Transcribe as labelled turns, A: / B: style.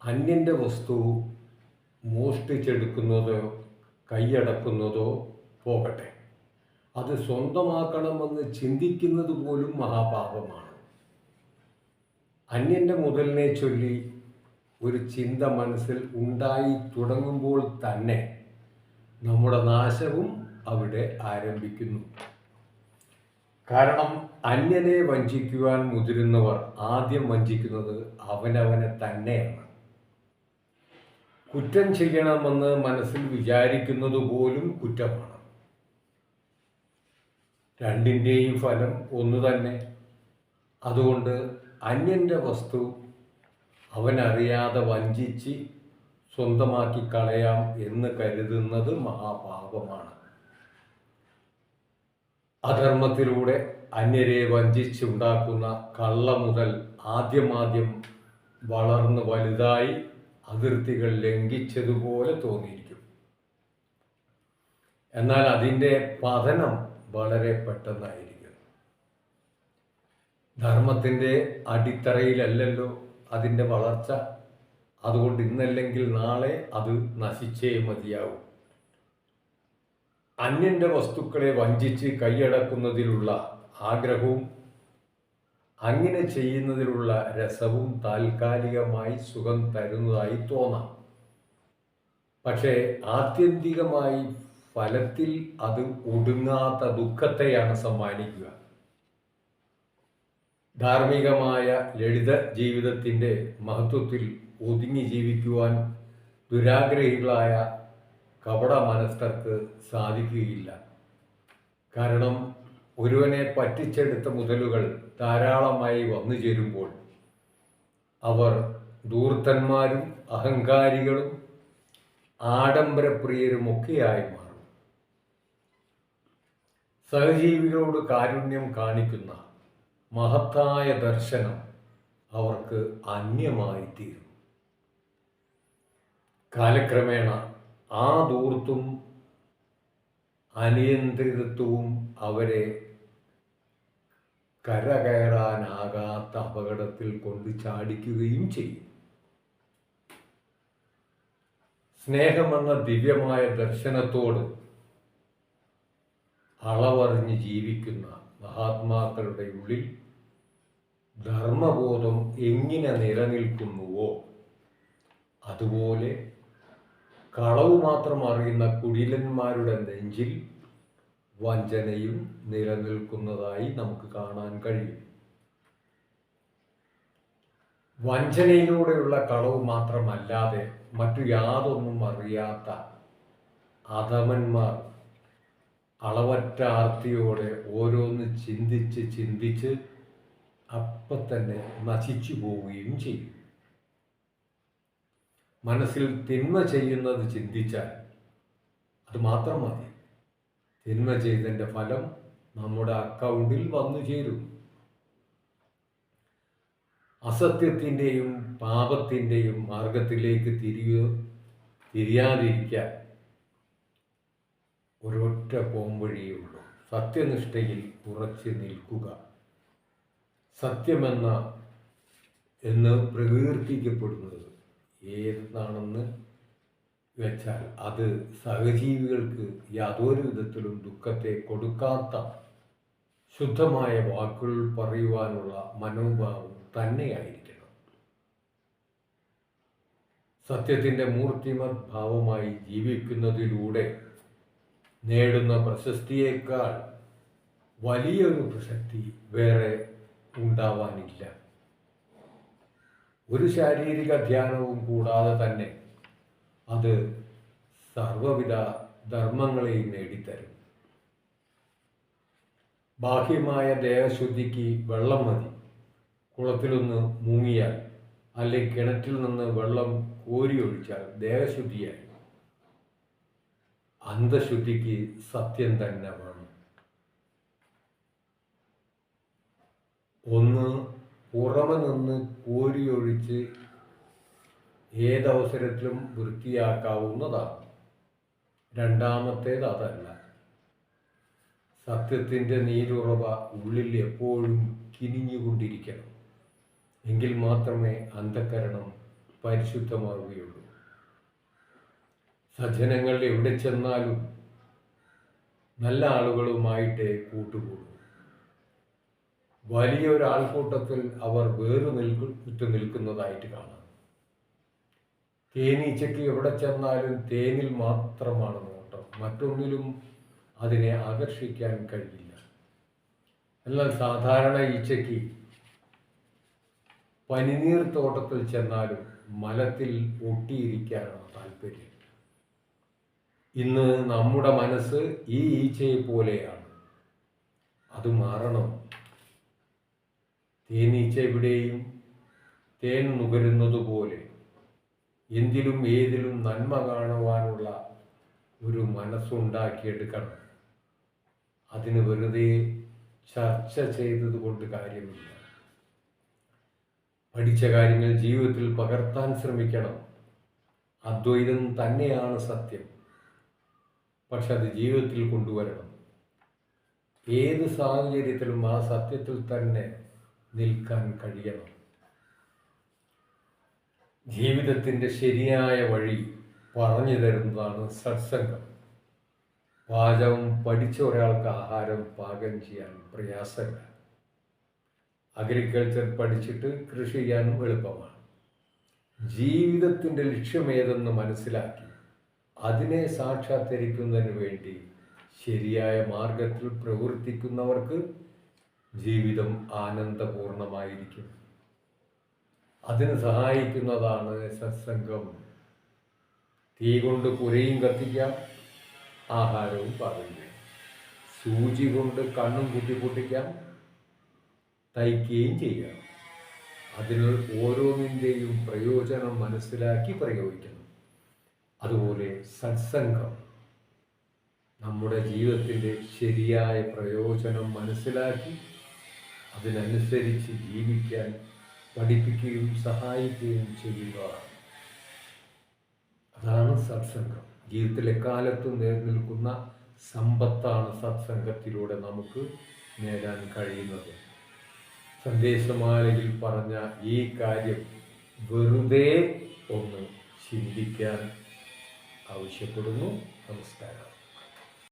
A: അന്യൻ്റെ വസ്തു മോഷ്ടിച്ചെടുക്കുന്നതോ കൈയടക്കുന്നതോ പോകട്ടെ, അത് സ്വന്തമാക്കണമെന്ന് ചിന്തിക്കുന്നത് പോലും മഹാപാപമാണ്. അന്യൻ്റെ മുതലിനെ ചൊല്ലി ഒരു ചിന്ത മനസ്സിൽ ഉണ്ടായി തുടങ്ങുമ്പോൾ തന്നെ നമ്മുടെ നാശവും അവിടെ ആരംഭിക്കുന്നു. കാരണം അന്യനെ വഞ്ചിക്കുവാൻ മുതിരുന്നവർ ആദ്യം വഞ്ചിക്കുന്നത് അവനവനെ തന്നെയാണ്. കുറ്റം ചെയ്യണമെന്ന് മനസ്സിൽ വിചാരിക്കുന്നത് പോലും കുറ്റമാണ്. രണ്ടിൻ്റെയും ഫലം ഒന്നു തന്നെ. അതുകൊണ്ട് അന്യൻ്റെ വസ്തു അവനറിയാതെ വഞ്ചിച്ച് സ്വന്തമാക്കി കളയാം എന്ന് കരുതുന്നത് മഹാപാപമാണ്. അധർമ്മത്തിലൂടെ അന്യരെ വഞ്ചിച്ചുണ്ടാക്കുന്ന കള്ള മുതൽ ആദ്യമാദ്യം വളർന്ന് വലുതായി അതിർത്തികൾ ലംഘിച്ചതുപോലെ തോന്നിയിരിക്കും. എന്നാൽ അതിൻ്റെ പതനം വളരെ പെട്ടെന്നായിരിക്കും. ധർമ്മത്തിൻ്റെ അടിത്തറയിലല്ലല്ലോ അതിൻ്റെ വളർച്ച. അതുകൊണ്ട് ഇന്നല്ലെങ്കിൽ നാളെ അത് നശിച്ചേ മതിയാവും. അന്യൻ്റെ വസ്തുക്കളെ വഞ്ചിച്ച് കൈയടക്കുന്നതിലുള്ള ആഗ്രഹവും അങ്ങനെ ചെയ്യുന്നതിലുള്ള രസവും താൽക്കാലികമായി സുഖം തരുന്നതായി തോന്നാം. പക്ഷേ ആത്യന്തികമായി ഫലത്തിൽ അത് ഒടുങ്ങാത്ത ദുഃഖത്തെയാണ് സമ്മാനിക്കുക. ധാർമ്മികമായ ലളിത ജീവിതത്തിൻ്റെ മഹത്വത്തിൽ ഒതുങ്ങി ജീവിക്കുവാൻ ദുരാഗ്രഹികളായ കപട മനസ്ഥർക്ക് സാധിക്കുകയില്ല. കാരണം ഒരുവനെ പറ്റിച്ചെടുത്ത മുതലുകൾ ധാരാളമായി വന്നു ചേരുമ്പോൾ അവർ ധൂർത്തന്മാരും അഹങ്കാരികളും ആഡംബരപ്രിയരുമൊക്കെയായി മാറും. സഹജീവികളോട് കാരുണ്യം കാണിക്കുന്ന മഹത്തായ ദർശനം അവർക്ക് അന്യമായി തീരും. കാലക്രമേണ ആ ധൂർത്തും അനിയന്ത്രിതത്വവും അവരെ കരകയറാനാകാത്ത അപകടത്തിൽ കൊണ്ട് ചാടിക്കുകയും ചെയ്യും. സ്നേഹമെന്ന ദിവ്യമായ ദർശനത്തോട് അളവറിഞ്ഞ് ജീവിക്കുന്ന മഹാത്മാക്കളുടെ ഉള്ളിൽ ധർമ്മബോധം എങ്ങനെ നിലനിൽക്കുന്നുവോ അതുപോലെ കളവ് മാത്രം അറിയുന്ന കുടിലന്മാരുടെ നെഞ്ചിൽ വഞ്ചനയും നിലനിൽക്കുന്നതായി നമുക്ക് കാണാൻ കഴിയും. വഞ്ചനയിലൂടെയുള്ള കളവ് മാത്രമല്ലാതെ മറ്റു യാതൊന്നും അറിയാത്ത അധമന്മാർ അളവറ്റ ആർത്തിയോടെ ഓരോന്ന് ചിന്തിച്ച് അപ്പം തന്നെ നശിച്ചു പോവുകയും ചെയ്യും. മനസ്സിൽ തിന്മ ചെയ്യുന്നത് ചിന്തിച്ചാൽ അത് മാത്രം മതി. തിന്മ ചെയ്തതിൻ്റെ ഫലം നമ്മുടെ അക്കൗണ്ടിൽ വന്നു ചേരും. അസത്യത്തിൻ്റെയും പാപത്തിൻ്റെയും മാർഗത്തിലേക്ക് തിരിയാതിരിക്കാൻ ഒരൊറ്റ പോംവഴിയേ ഉള്ളൂ. സത്യനിഷ്ഠയിൽ ഉറച്ചു നിൽക്കുക. സത്യമെന്ന എന്ന് പ്രകീർത്തിക്കപ്പെടുന്നത് ഏതാണെന്ന് വെച്ചാൽ അത് സഹജീവികൾക്ക് യാതൊരു വിധത്തിലും ദുഃഖത്തെ കൊടുക്കാത്ത ശുദ്ധമായ വാക്കുകൾ പറയുവാനുള്ള മനോഭാവം തന്നെയായിരിക്കണം. സത്യത്തിൻ്റെ മൂർത്തിമത് ഭാവമായി ജീവിക്കുന്നതിലൂടെ നേടുന്ന പ്രശസ്തിയേക്കാൾ വലിയൊരു പ്രസക്തി വേറെ ഉണ്ടാവാനില്ല. ഒരു ശാരീരിക ധ്യാനവും കൂടാതെ തന്നെ അത് സർവവിധ ധർമ്മങ്ങളെയും നേടിത്തരും. ബാഹ്യമായ ദേഹശുദ്ധിക്ക് വെള്ളം മതി. കുളത്തിലൊന്ന് മുങ്ങിയാൽ അല്ലെങ്കിൽ കിണറ്റിൽ നിന്ന് വെള്ളം കോരിയൊഴിച്ചാൽ ദേഹശുദ്ധിയായി. അന്തശുദ്ധിക്ക് സത്യം തന്നെ വേണം. ഒന്ന് പുറമെ നിന്ന് കോരിയൊഴിച്ച് ഏതവസരത്തിലും വൃത്തിയാക്കാവുന്നതാണ്. രണ്ടാമത്തേത് അതല്ല. സത്യത്തിൻ്റെ നീരുറവ ഉള്ളിൽ എപ്പോഴും കിനിഞ്ഞുകൊണ്ടിരിക്കണം. എങ്കിൽ മാത്രമേ അന്ധകരണം പരിശുദ്ധമാവുകയുള്ളൂ. സജ്ജനങ്ങൾ എവിടെ ചെന്നാലും നല്ല ആളുകളുമായിട്ടേ കൂട്ടുകൂടൂ. വലിയൊരു ആൾക്കൂട്ടത്തിൽ അവർ വിട്ടു നിൽക്കുന്നതായിട്ട് കാണാം. തേനീച്ചയ്ക്ക് എവിടെ ചെന്നാലും തേനിൽ മാത്രമാണ് നോട്ടം, മറ്റൊന്നിലും അതിനെ ആകർഷിക്കാൻ കഴിയില്ല. എന്നാൽ സാധാരണ ഈച്ചയ്ക്ക് പനിനീർ തോട്ടത്തിൽ ചെന്നാലും മലത്തിൽ ഒട്ടിയിരിക്കാനാണ് താല്പര്യം. ഇന്ന് നമ്മുടെ മനസ്സ് ഈ ഈച്ചയെ പോലെയാണ്. അത് മാറണം. തേനീച്ച എവിടെയും തേൻ നുകരുന്നത് പോലെ എന്തിലും ഏതിലും നന്മ കാണുവാനുള്ള ഒരു മനസ്സുണ്ടാക്കിയെടുക്കണം. അതിന് വെറുതെ ചർച്ച ചെയ്തത് കൊണ്ട് കാര്യമില്ല. പഠിച്ച കാര്യങ്ങൾ ജീവിതത്തിൽ പകർത്താൻ ശ്രമിക്കണം. അദ്വൈതം തന്നെയാണ് സത്യം, പക്ഷെ അത് ജീവിതത്തിൽ കൊണ്ടുവരണം. ഏത് സാഹചര്യത്തിലും ആ സത്യത്തിൽ തന്നെ നിൽക്കാൻ കഴിയണം. ജീവിതത്തിൻ്റെ ശരിയായ വഴി പറഞ്ഞു തരുന്നതാണ് സത്സംഗം. പാചകം പഠിച്ച ഒരാൾക്ക് ആഹാരം പാകം ചെയ്യാൻ പ്രയാസമില്ല. അഗ്രികൾച്ചർ പഠിച്ചിട്ട് കൃഷി ചെയ്യാനും എളുപ്പമാണ്. ജീവിതത്തിൻ്റെ ലക്ഷ്യമേതെന്ന് മനസ്സിലാക്കി അതിനെ സാക്ഷാത്കരിക്കുന്നതിന് വേണ്ടി ശരിയായ മാർഗത്തിൽ പ്രവർത്തിക്കുന്നവർക്ക് ജീവിതം ആനന്ദപൂർണമായിരിക്കും. അതിന് സഹായിക്കുന്നതാണ് സത്സംഗം. തീ കൊണ്ട് പുരയും കത്തിക്കാം, ആഹാരവും പാകം ചെയ്യാം. സൂചി കൊണ്ട് കണ്ണും പൊട്ടിക്കാം, തയ്ക്കുകയും ചെയ്യാം. അതിന് ഓരോന്നിൻ്റെയും പ്രയോജനം മനസ്സിലാക്കി പ്രയോഗിക്കണം. അതുപോലെ സത്സംഗം നമ്മുടെ ജീവിതത്തിൻ്റെ ശരിയായ പ്രയോജനം മനസ്സിലാക്കി അതിനനുസരിച്ച് ജീവിക്കാൻ പഠിപ്പിക്കുകയും സഹായിക്കുകയും ചെയ്യുക. അതാണ് സത്സംഗം. ജീവിതത്തിൽ എക്കാലത്തും നിലനിൽക്കുന്ന സമ്പത്താണ് സത്സംഗത്തിലൂടെ നമുക്ക് നേടാൻ കഴിയുന്നത്. സന്ദേശമാലയിൽ പറഞ്ഞ ഈ കാര്യം വെറുതെ ഒന്ന് ചിന്തിക്കാൻ ആവശ്യപ്പെടുന്നു. നമസ്കാരം.